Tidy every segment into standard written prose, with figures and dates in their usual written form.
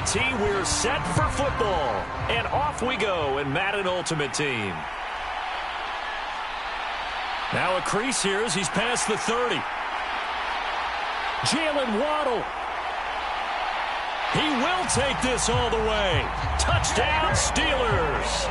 TNT, we're set for football. And off we go in Madden Ultimate Team. Now a crease here as he's past the 30. Jalen Waddle. He will take this all the way. Touchdown, Steelers.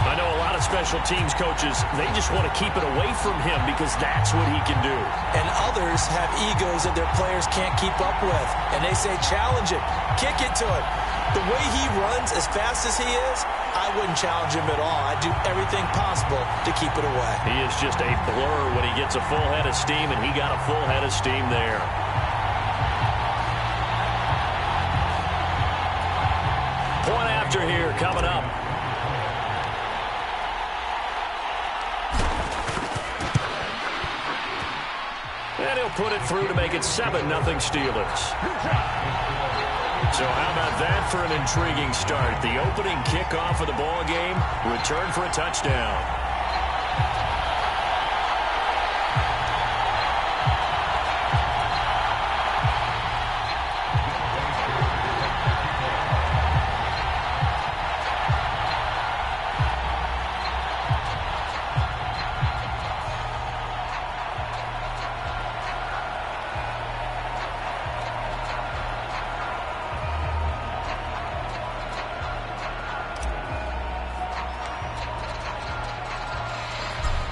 I know a lot of special teams coaches, they just want to keep it away from him because that's what he can do. And others have egos that their players can't keep up with. And they say, challenge it, kick it to him. The way he runs as fast as he is, I wouldn't challenge him at all. I'd do everything possible to keep it away. He is just a blur when he gets a full head of steam, and he got a full head of steam there. Point after here coming up. And he'll put it through to make it 7-0 Steelers. So how about that for an intriguing start? The opening kickoff of the ball game, return for a touchdown.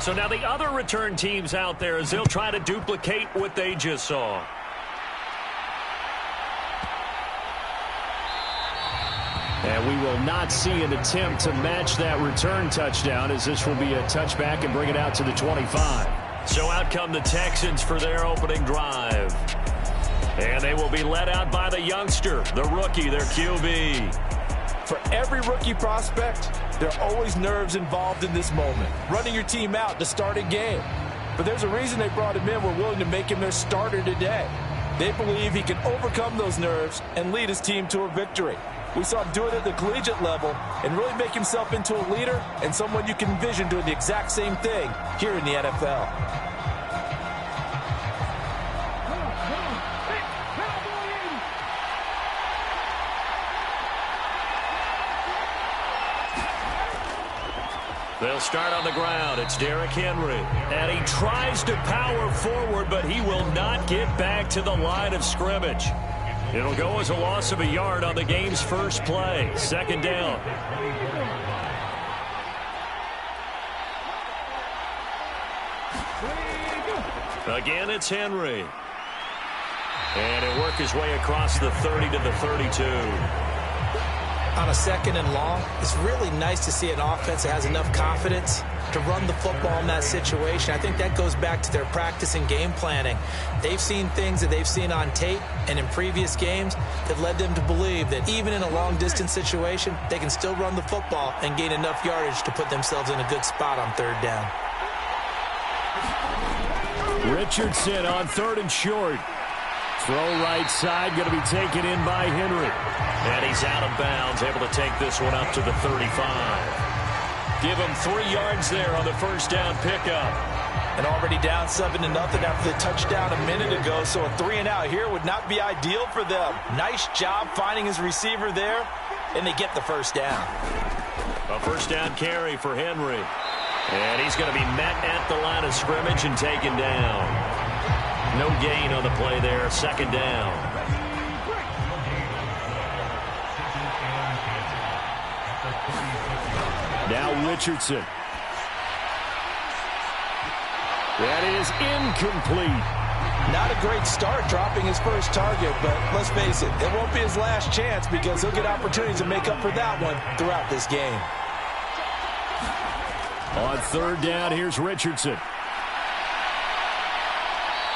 So now the other return teams out there as they'll try to duplicate what they just saw. And we will not see an attempt to match that return touchdown as this will be a touchback and bring it out to the 25. So out come the Texans for their opening drive. And they will be led out by the youngster, the rookie, their QB. For every rookie prospect, there are always nerves involved in this moment. Running your team out to start a game. But there's a reason they brought him in. We're willing to make him their starter today. They believe he can overcome those nerves and lead his team to a victory. We saw him do it at the collegiate level and really make himself into a leader and someone you can envision doing the exact same thing here in the NFL. They'll start on the ground. It's Derrick Henry. And he tries to power forward, but he will not get back to the line of scrimmage. It'll go as a loss of a yard on the game's first play. Second down. Again, it's Henry. And he'll work his way across the 30 to the 32. On a second and long, it's really nice to see an offense that has enough confidence to run the football in that situation. I think that goes back to their practice and game planning. They've seen things that they've seen on tape and in previous games that led them to believe that even in a long-distance situation, they can still run the football and gain enough yardage to put themselves in a good spot on third down. Richardson on third and short. Throw right side, going to be taken in by Henry. And he's out of bounds, able to take this one up to the 35. Give him 3 yards there on the first down pickup. And already down 7-0 after the touchdown a minute ago, so a 3-and-out here would not be ideal for them. Nice job finding his receiver there, and they get the first down. A first down carry for Henry. And he's going to be met at the line of scrimmage and taken down. No gain on the play there, second down. Now Richardson. That is incomplete. Not a great start dropping his first target, but let's face it, it won't be his last chance because he'll get opportunities to make up for that one throughout this game. On third down, here's Richardson.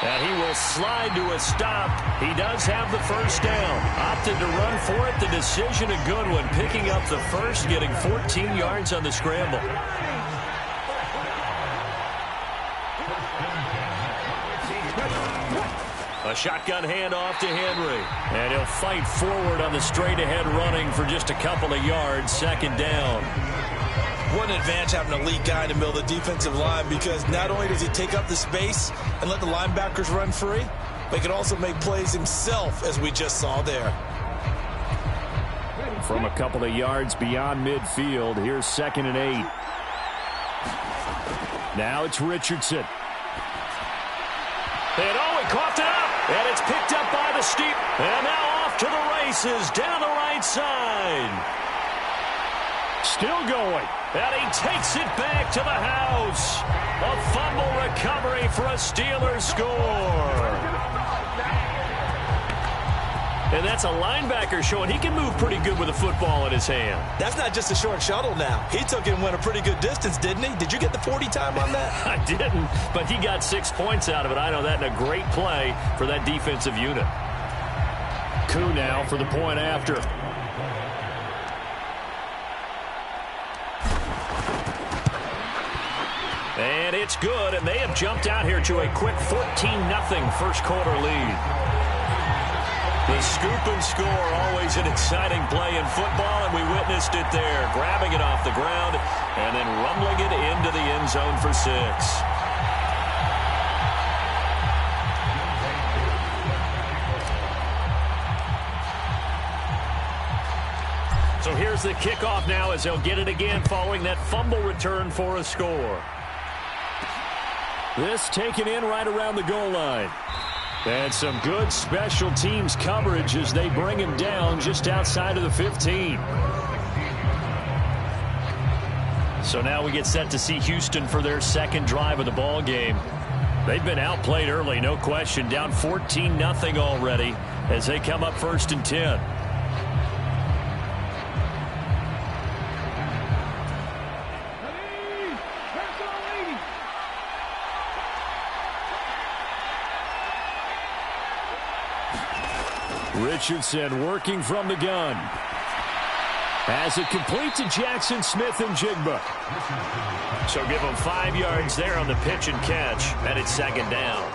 And he will slide to a stop. He does have the first down. Opted to run for it. The decision a good one. Picking up the first, getting 14 yards on the scramble. A shotgun handoff to Henry. And he'll fight forward on the straight-ahead running for just a couple of yards. Second down. What an advantage having an elite guy in the middle of the defensive line, because not only does he take up the space and let the linebackers run free, but he can also make plays himself, as we just saw there. From a couple of yards beyond midfield, here's 2nd and 8. Now it's Richardson. And he coughed it up. And it's picked up by the steep. And now off to the races down the right side. Still going. And he takes it back to the house. A fumble recovery for a Steelers score. And that's a linebacker showing he can move pretty good with a football in his hand. That's not just a short shuttle now. He took it and went a pretty good distance, didn't he? Did you get the 40 time on that? I didn't, but he got 6 points out of it. I know that, in a great play for that defensive unit. Coup now for the point after. And it's good, and they have jumped out here to a quick 14-0 first quarter lead. The scoop and score, always an exciting play in football, and we witnessed it there, grabbing it off the ground and then rumbling it into the end zone for 6. So here's the kickoff now as they'll get it again following that fumble return for a score. This taken in right around the goal line. And some good special teams coverage as they bring him down just outside of the 15. So now we get set to see Houston for their second drive of the ball game. They've been outplayed early, no question. Down 14-0 already as they come up 1st and 10. Richardson working from the gun. As it complete to Jackson Smith and Jigba. So give him 5 yards there on the pitch and catch, and it's 2nd down.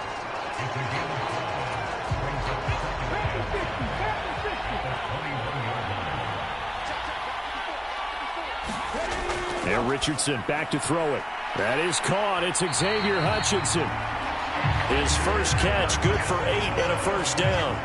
And Richardson back to throw it. That is caught. It's Xavier Hutchinson. His first catch, good for 8 and a first down.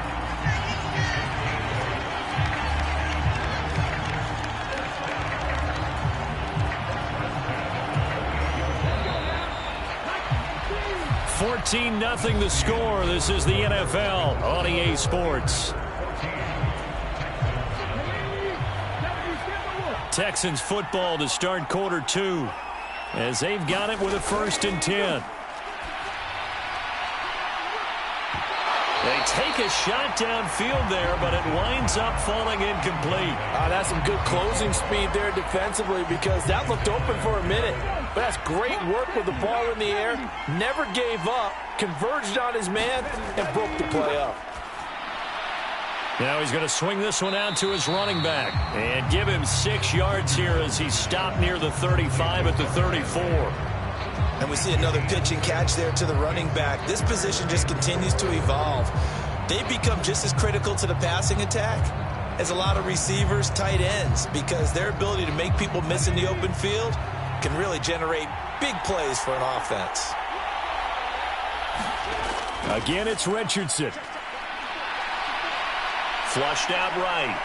$14-0 the score. This is the NFL on EA Sports. Texans football to start quarter 2 as they've got it with a 1st and 10. They take a shot downfield there, but it winds up falling incomplete. That's some good closing speed there defensively, because that looked open for a minute. But that's great work with the ball in the air. Never gave up, converged on his man, and broke the play up. Now he's going to swing this one out to his running back and give him 6 yards here as he stopped near the 35 at the 34. And we see another pitch and catch there to the running back. This position just continues to evolve. They become just as critical to the passing attack as a lot of receivers, tight ends, because their ability to make people miss in the open field can really generate big plays for an offense. Again, it's Richardson. Flushed out right.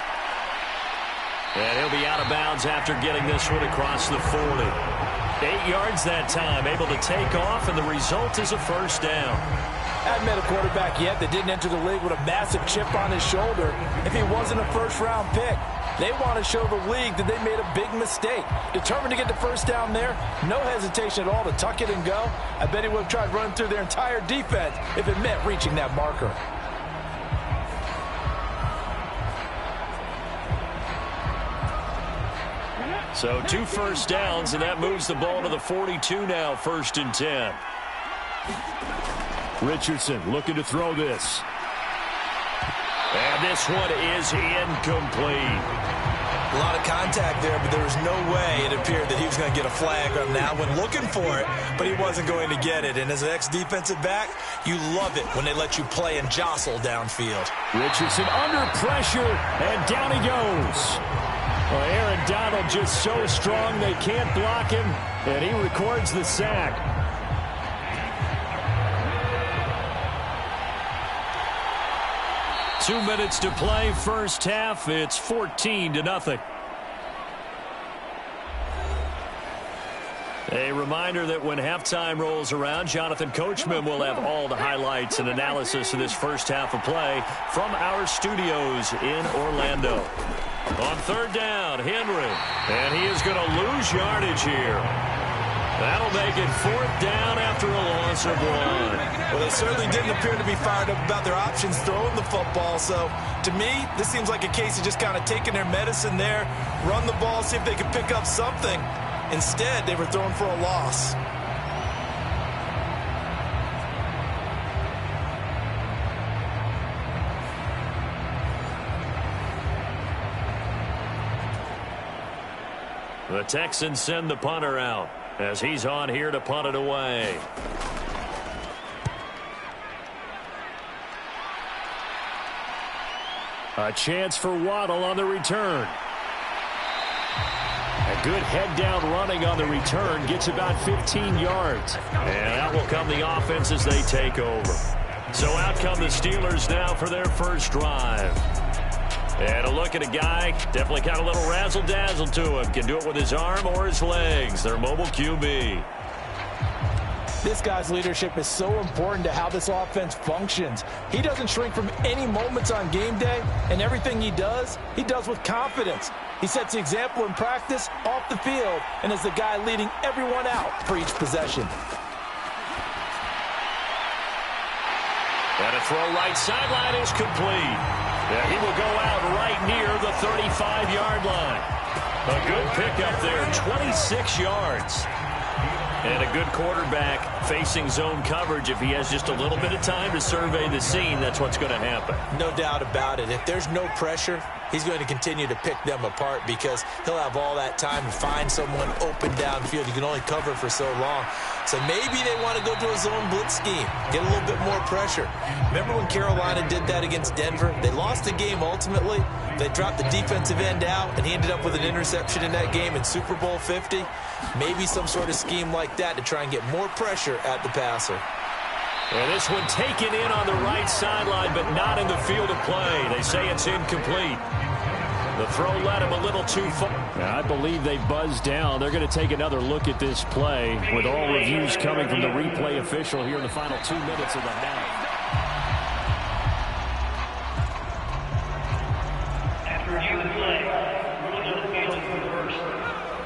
And he'll be out of bounds after getting this one across the 40. 8 yards that time, able to take off, and the result is a first down. I haven't met a quarterback yet that didn't enter the league with a massive chip on his shoulder if he wasn't a first-round pick. They want to show the league that they made a big mistake. Determined to get the first down there, no hesitation at all to tuck it and go. I bet he would have tried running through their entire defense if it meant reaching that marker. So 2 first downs, and that moves the ball to the 42 now, 1st and 10. Richardson looking to throw this. And this one is incomplete. A lot of contact there, but there was no way it appeared that he was going to get a flag on that one. Looking for it, but he wasn't going to get it. And as an ex-defensive back, you love it when they let you play and jostle downfield. Richardson under pressure, and down he goes. Well, Aaron Donald just so strong they can't block him, and he records the sack. Two minutes to play, first half. It's 14-0. A reminder that when halftime rolls around, Jonathan Coachman will have all the highlights and analysis of this first half of play from our studios in Orlando. On third down, Henry. And he is going to lose yardage here. That'll make it fourth down after a loss of one. Well, they certainly didn't appear to be fired up about their options throwing the football. So, to me, this seems like a case of just kind of taking their medicine there, run the ball, see if they can pick up something. Instead, they were throwing for a loss. The Texans send the punter out as he's on here to punt it away. A chance for Waddle on the return. A good head-down running on the return gets about 15 yards. And out will come the offense as they take over. So out come the Steelers now for their first drive. And a look at a guy, definitely got a little razzle-dazzle to him. Can do it with his arm or his legs. Their mobile QB. This guy's leadership is so important to how this offense functions. He doesn't shrink from any moments on game day, and everything he does with confidence. He sets the example in practice, off the field, and is the guy leading everyone out for each possession. And a throw right sideline is complete. Yeah, he will go out right near the 35-yard line. A good pickup there, 26 yards. And a good quarterback facing zone coverage. If he has just a little bit of time to survey the scene, that's what's going to happen. No doubt about it. If there's no pressure, he's going to continue to pick them apart because he'll have all that time to find someone open downfield. He can only cover for so long. So maybe they want to go to a zone blitz scheme, get a little bit more pressure. Remember when Carolina did that against Denver? They lost the game ultimately. They dropped the defensive end out, and he ended up with an interception in that game in Super Bowl 50. Maybe some sort of scheme like that to try and get more pressure at the passer. And this one taken in on the right sideline, but not in the field of play. They say it's incomplete. The throw led him a little too far. I believe they buzzed down. They're going to take another look at this play with all reviews coming from the replay official here in the final 2 minutes of the half.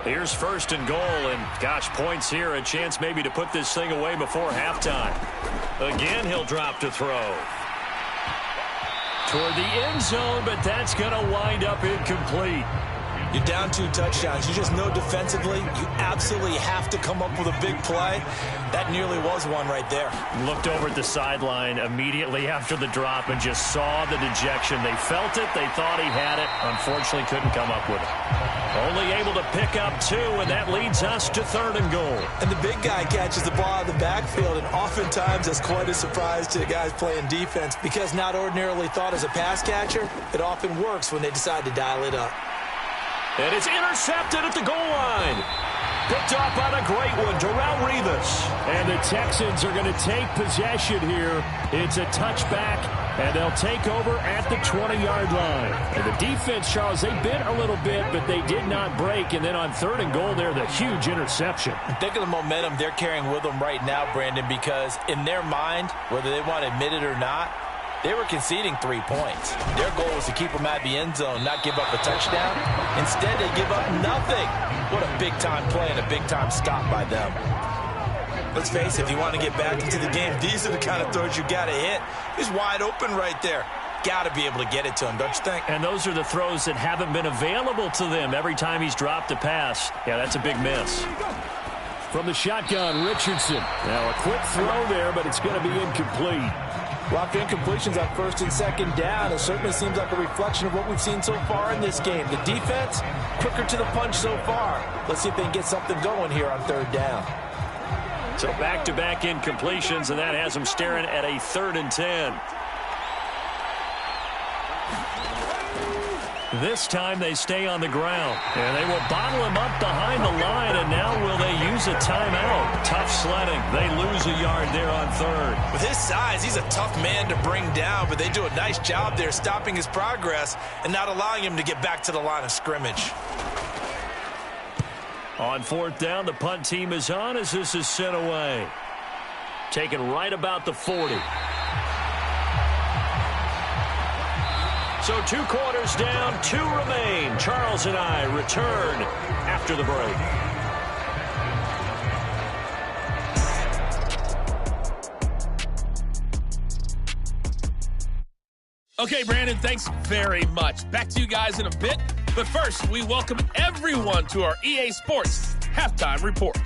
Here's first and goal, and gosh, points here, a chance maybe to put this thing away before halftime. Again, he'll drop to throw. Toward the end zone, but that's going to wind up incomplete. You're down 2 touchdowns. You just know defensively you absolutely have to come up with a big play. That nearly was one right there. Looked over at the sideline immediately after the drop and just saw the dejection. They felt it. They thought he had it. Unfortunately, couldn't come up with it. Only able to pick up 2, and that leads us to third and goal. And the big guy catches the ball out of the backfield, and oftentimes that's quite a surprise to the guys playing defense because not ordinarily thought as a pass catcher, it often works when they decide to dial it up. And it's intercepted at the goal line. Picked up on a great one, Darrelle Revis. And the Texans are going to take possession here. It's a touchback, and they'll take over at the 20-yard line. And the defense, Charles, they bit a little bit, but they did not break. And then on third and goal there, the huge interception. Think of the momentum they're carrying with them right now, Brandon, because in their mind, whether they want to admit it or not, they were conceding 3 points. Their goal was to keep them at the end zone, not give up a touchdown. Instead, they give up nothing. What a big-time play and a big-time stop by them. Let's face it, if you want to get back into the game, these are the kind of throws you got to hit. He's wide open right there. Got to be able to get it to him, don't you think? And those are the throws that haven't been available to them every time he's dropped a pass. Yeah, that's a big miss. From the shotgun, Richardson. Now a quick throw there, but it's going to be incomplete. Well, after incompletions on first and second down, it certainly seems like a reflection of what we've seen so far in this game. The defense, quicker to the punch so far. Let's see if they can get something going here on third down. So back-to-back incompletions, and that has them staring at a 3rd and 10. This time they stay on the ground. And they will bottle him up behind the line, and now will they use a timeout? Tough sledding. They lose a yard there on third. With his size, he's a tough man to bring down, but they do a nice job there stopping his progress and not allowing him to get back to the line of scrimmage. On fourth down, the punt team is on as this is sent away. Taken right about the 40. So 2 quarters down, 2 remain. Charles and I return after the break. Okay, Brandon, thanks very much. Back to you guys in a bit. But first, we welcome everyone to our EA Sports Halftime Report.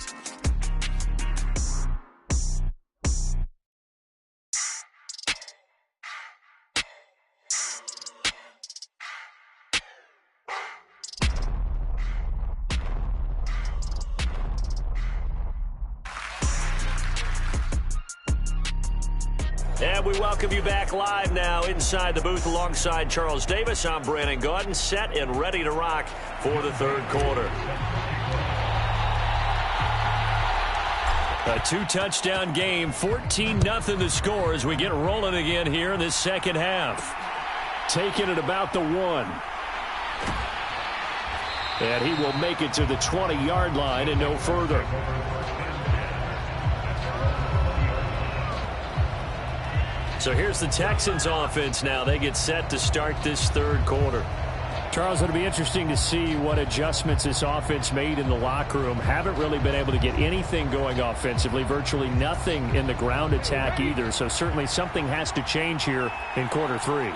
And we welcome you back live now inside the booth alongside Charles Davis. I'm Brandon Gaudin, set and ready to rock for the third quarter. A 2-touchdown game, 14-0 the score as we get rolling again here in this second half. Taking it about the 1. And he will make it to the 20-yard line and no further. So here's the Texans offense now. They get set to start this third quarter. Charles, it'll be interesting to see what adjustments this offense made in the locker room. Haven't really been able to get anything going offensively. Virtually nothing in the ground attack either. So certainly something has to change here in quarter 3.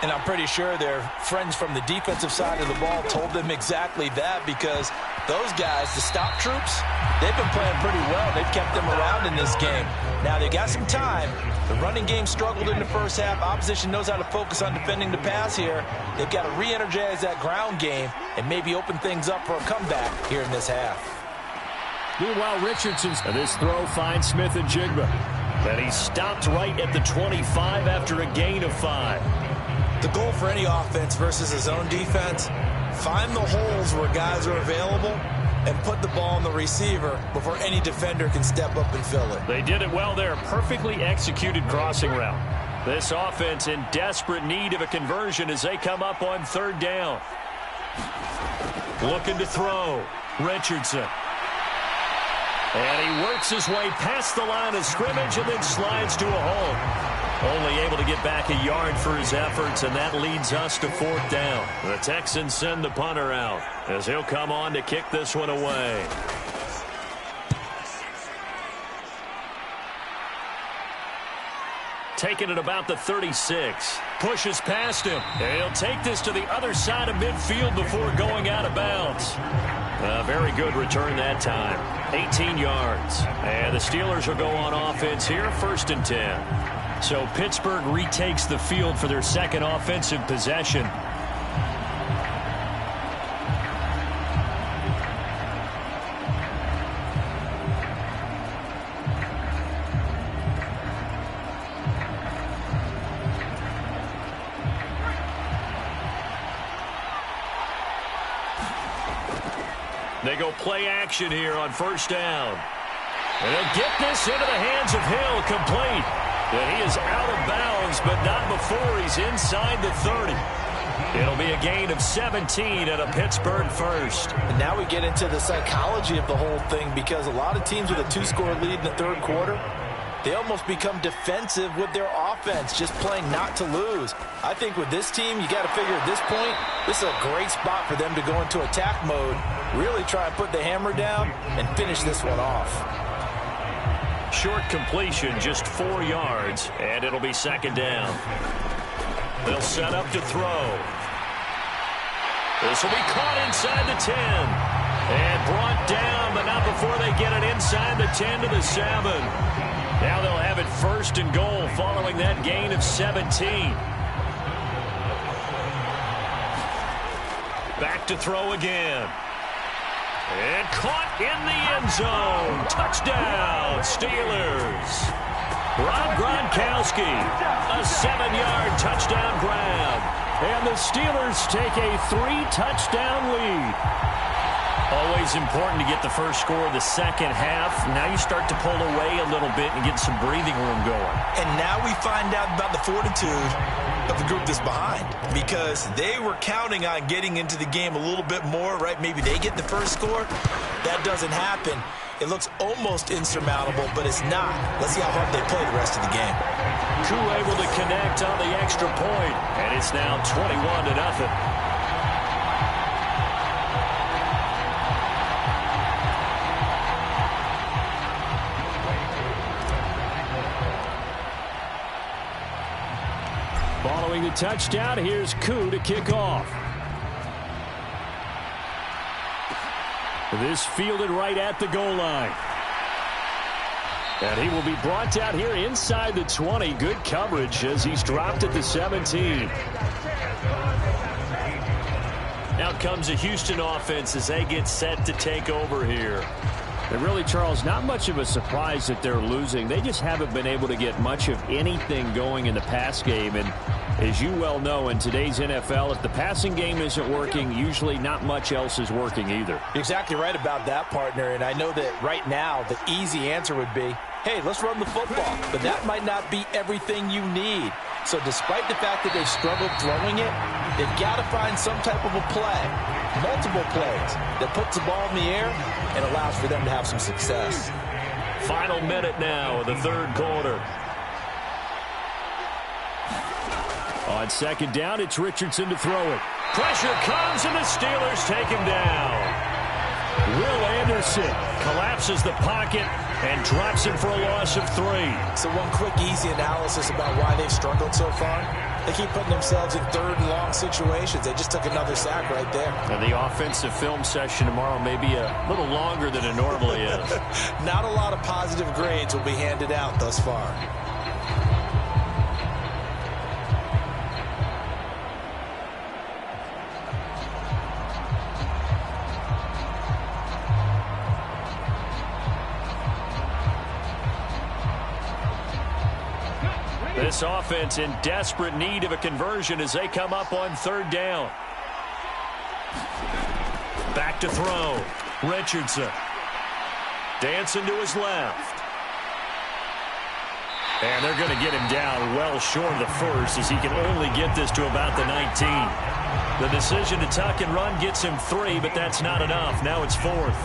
And I'm pretty sure their friends from the defensive side of the ball told them exactly that, because those guys, the stop troops, they've been playing pretty well. They've kept them around in this game. Now they got some time. The running game struggled in the first half. Opposition knows how to focus on defending the pass here. They've got to re-energize that ground game and maybe open things up for a comeback here in this half. Meanwhile, Richardson's this throw finds Smith and Jigba. And he stopped right at the 25 after a gain of 5. The goal for any offense versus his own defense, find the holes where guys are available and put the ball on the receiver before any defender can step up and fill it. They did it well there. Perfectly executed crossing route. This offense in desperate need of a conversion as they come up on third down. Looking to throw. Richardson. And he works his way past the line of scrimmage and then slides to a hole. Only able to get back a yard for his efforts, and that leads us to fourth down. The Texans send the punter out as he'll come on to kick this one away. Taking it about the 36. Pushes past him. And he'll take this to the other side of midfield before going out of bounds. A very good return that time. 18 yards. And the Steelers will go on offense here, 1st and 10. So Pittsburgh retakes the field for their second offensive possession. They go play action here on 1st down. And they'll get this into the hands of Hill, complete. And he is out of bounds, but not before he's inside the 30. It'll be a gain of 17 and a Pittsburgh first. And now we get into the psychology of the whole thing, because a lot of teams with a 2-score lead in the third quarter, they almost become defensive with their offense, just playing not to lose. I think with this team, you got to figure at this point, this is a great spot for them to go into attack mode, really try and put the hammer down and finish this one off. Short completion, just 4 yards, and it'll be 2nd down. They'll set up to throw. This will be caught inside the 10. And brought down, but not before they get it inside the 10 to the 7. Now they'll have it 1st and goal following that gain of 17. Back to throw again. And caught in the end zone. Touchdown, Steelers. Rob Gronkowski, a 7-yard touchdown grab. And the Steelers take a 3-touchdown lead. Always important to get the first score of the second half. Now you start to pull away a little bit and get some breathing room going. And now we find out about the fortitude of the group that's behind, because they were counting on getting into the game a little bit more, right? Maybe they get the first score. That doesn't happen. It looks almost insurmountable, but it's not. Let's see how hard they play the rest of the game. Koo able to connect on the extra point, and it's now 21-0. Following the touchdown, here's Koo to kick off. This fielded right at the goal line. And he will be brought down here inside the 20. Good coverage as he's dropped at the 17. Out comes the Houston offense as they get set to take over here. And really, Charles, not much of a surprise that they're losing. They just haven't been able to get much of anything going in the pass game. And as you well know, in today's NFL, if the passing game isn't working, usually not much else is working either. You're exactly right about that, partner. And I know that right now the easy answer would be, hey, let's run the football. But that might not be everything you need. So despite the fact that they've struggled throwing it, they've got to find some type of a play, multiple plays, that puts the ball in the air and allows for them to have some success. Final minute now of the third quarter. On second down, it's Richardson to throw it. Pressure comes, and the Steelers take him down. Will Anderson collapses the pocket and drops him for a loss of 3. So one quick, easy analysis about why they've struggled so far. They keep putting themselves in third and long situations. They just took another sack right there. And the offensive film session tomorrow may be a little longer than it normally is. Not a lot of positive grades will be handed out thus far. This offense in desperate need of a conversion as they come up on third down. Back to throw. Richardson. Dancing to his left. And they're going to get him down well short of the first as he can only get this to about the 19. The decision to tuck and run gets him 3, but that's not enough. Now it's 4th.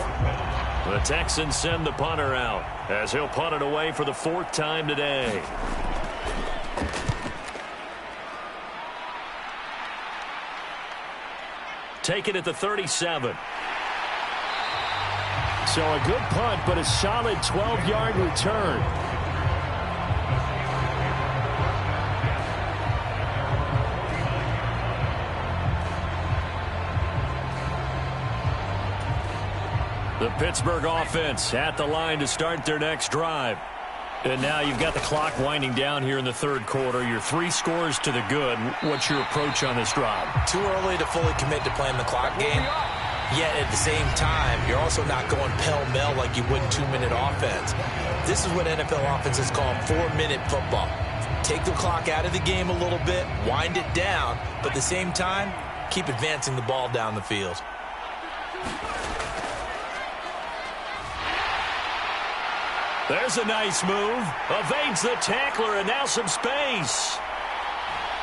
The Texans send the punter out as he'll punt it away for the 4th time today. Take it at the 37. So a good punt, but a solid 12-yard return. The Pittsburgh offense at the line to start their next drive. And now you've got the clock winding down here in the third quarter. You're 3 scores to the good. What's your approach on this drive? Too early to fully commit to playing the clock game. Yet at the same time, you're also not going pell-mell like you would in 2-minute offense. This is what NFL offenses call 4-minute football. Take the clock out of the game a little bit, wind it down, but at the same time, keep advancing the ball down the field. There's a nice move. Evades the tackler, and now some space.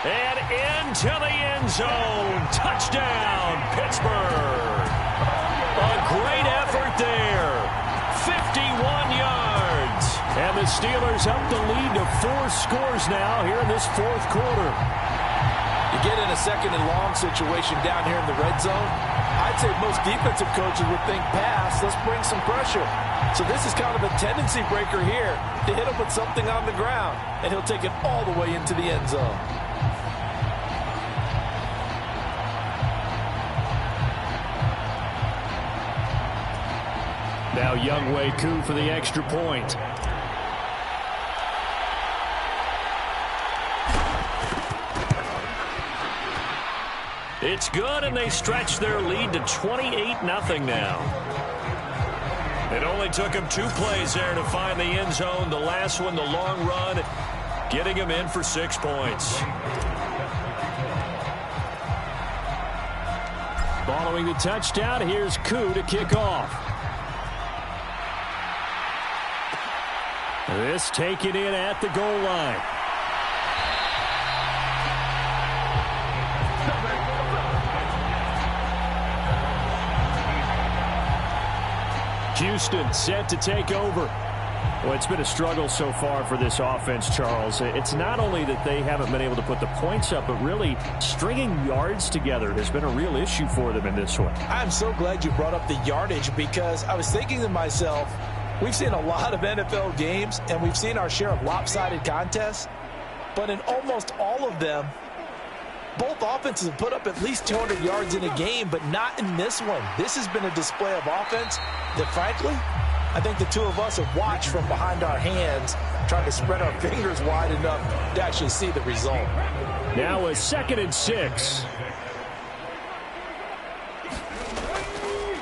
And into the end zone. Touchdown, Pittsburgh. A great effort there. 51 yards. And the Steelers up the lead to 4 scores now here in this 4th quarter. You get in a second and long situation down here in the red zone, I'd say most defensive coaches would think pass, let's bring some pressure. So this is kind of a tendency breaker here to hit him with something on the ground, and he'll take it all the way into the end zone. Now Younghoe Koo for the extra point. It's good, and they stretch their lead to 28-0 now. It only took him 2 plays there to find the end zone. The last one, the long run, getting him in for 6 points. Following the touchdown, here's Koo to kick off. This taken in at the goal line. Houston set to take over. Well, it's been a struggle so far for this offense, Charles. It's not only that they haven't been able to put the points up, but really stringing yards together has been a real issue for them in this one. I'm so glad you brought up the yardage, because I was thinking to myself, we've seen a lot of NFL games, and we've seen our share of lopsided contests, but in almost all of them, both offenses have put up at least 200 yards in a game, but not in this one. This has been a display of offense that, frankly, I think the two of us have watched from behind our hands, trying to spread our fingers wide enough to actually see the result. Now a 2nd and 6.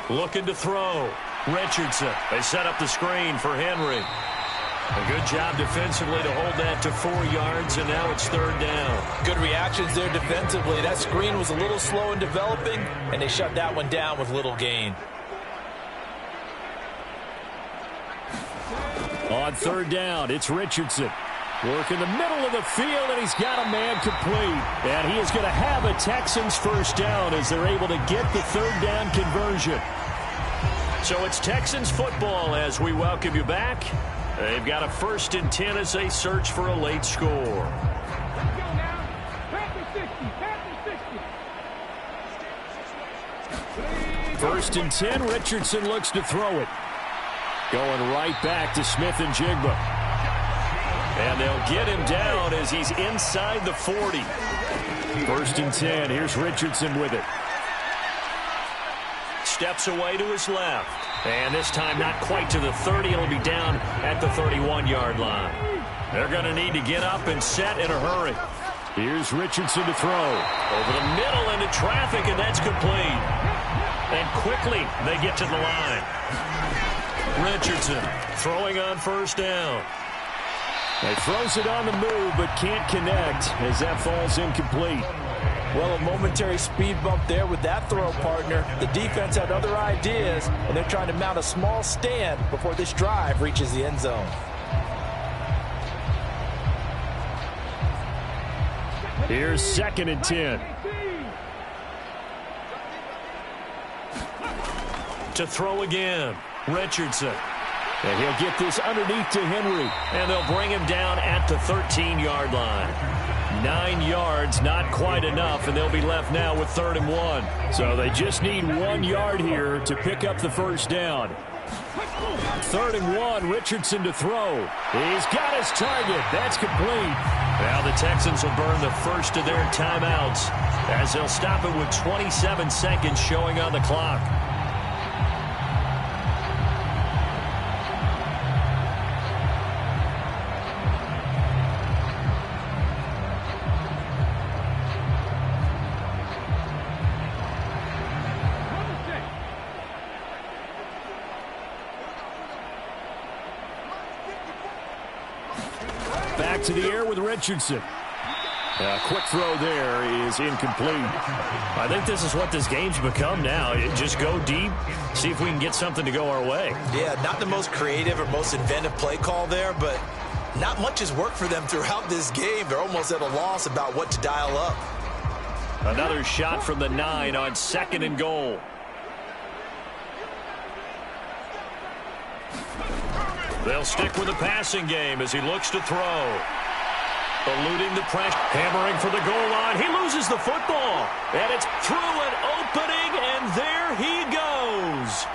Looking to throw. Richardson. They set up the screen for Henry. A good job defensively to hold that to 4 yards, and now it's 3rd down. Good reactions there defensively. That screen was a little slow in developing, and they shut that one down with little gain. On 3rd down, it's Richardson. Working the middle of the field, and he's got a man complete. And he is going to have a Texans 1st down as they're able to get the 3rd down conversion. So it's Texans football as we welcome you back. They've got a 1st and 10 as they search for a late score. First and 10, Richardson looks to throw it. Going right back to Smith and Jigba. And they'll get him down as he's inside the 40. 1st and 10, here's Richardson with it. Steps away to his left. And this time not quite to the 30. It'll be down at the 31-yard line. They're going to need to get up and set in a hurry. Here's Richardson to throw. Over the middle into traffic, and that's complete. And quickly they get to the line. Richardson throwing on 1st down. He throws it on the move but can't connect as that falls incomplete. Well, a momentary speed bump there with that throw, partner. The defense had other ideas, and they're trying to mount a small stand before this drive reaches the end zone. Here's 2nd and 10. To throw again, Richardson. And he'll get this underneath to Henry. And they'll bring him down at the 13-yard line. 9 yards, not quite enough, and they'll be left now with 3rd and 1. So they just need 1 yard here to pick up the 1st down. 3rd and 1, Richardson to throw. He's got his target. That's complete. Now the Texans will burn the first of their timeouts as they'll stop it with 27 seconds showing on the clock. Back to the air with Richardson. A quick throw there is incomplete. I think this is what this game's become now. Just go deep, see if we can get something to go our way. Yeah, not the most creative or most inventive play call there, but not much has worked for them throughout this game. They're almost at a loss about what to dial up. Another shot from the 9 on 2nd and goal. They'll stick with the passing game as he looks to throw. Eluding the pressure, hammering for the goal line. He loses the football, and it's through an opening, and there he goes.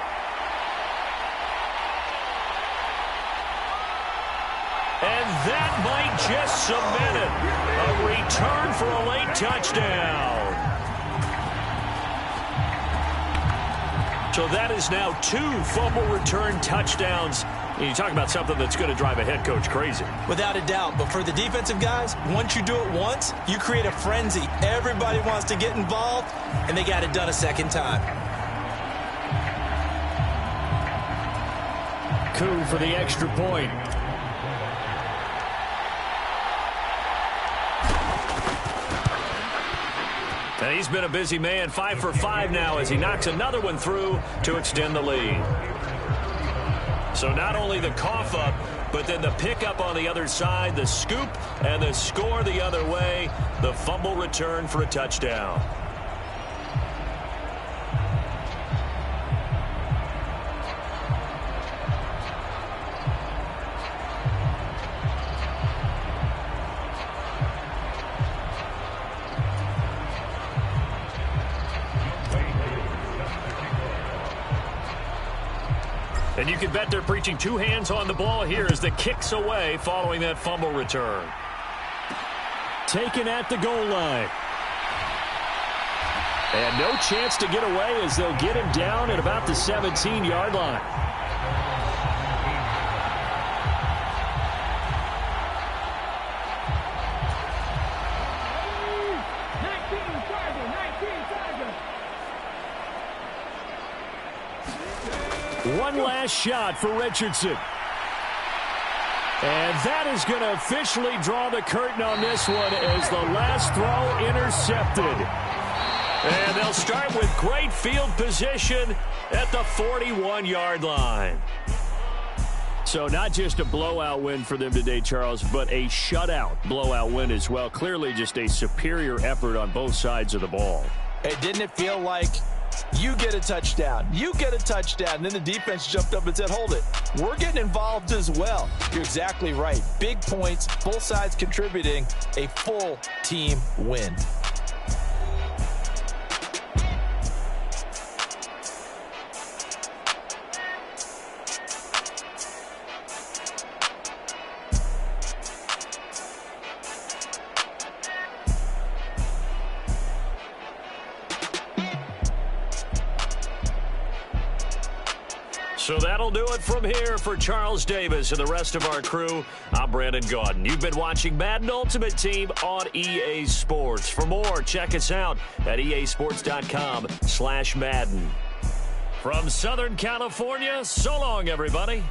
And that might just cement it. A return for a late touchdown. So that is now 2 fumble return touchdowns. You talk about something that's going to drive a head coach crazy. Without a doubt. But for the defensive guys, once you do it once, you create a frenzy. Everybody wants to get involved, and they got it done a second time. Koo for the extra point. And he's been a busy man, 5 for 5 now as he knocks another one through to extend the lead. So not only the cough up, but then the pickup on the other side, the scoop, and the score the other way, the fumble return for a touchdown. And you can bet they're preaching two hands on the ball here as the kick's away following that fumble return. Taken at the goal line. And no chance to get away as they'll get him down at about the 17-yard line. One last shot for Richardson. And that is going to officially draw the curtain on this one as the last throw intercepted. And they'll start with great field position at the 41-yard line. So not just a blowout win for them today, Charles, but a shutout blowout win as well. Clearly just a superior effort on both sides of the ball. Hey, didn't it feel like you get a touchdown, you get a touchdown, and then the defense jumped up and said, hold it, we're getting involved as well. You're exactly right. Big points, both sides contributing, a full team win. So that'll do it from here for Charles Davis and the rest of our crew. I'm Brandon Gaudin. You've been watching Madden Ultimate Team on EA Sports. For more, check us out at easports.com/Madden. From Southern California, so long, everybody.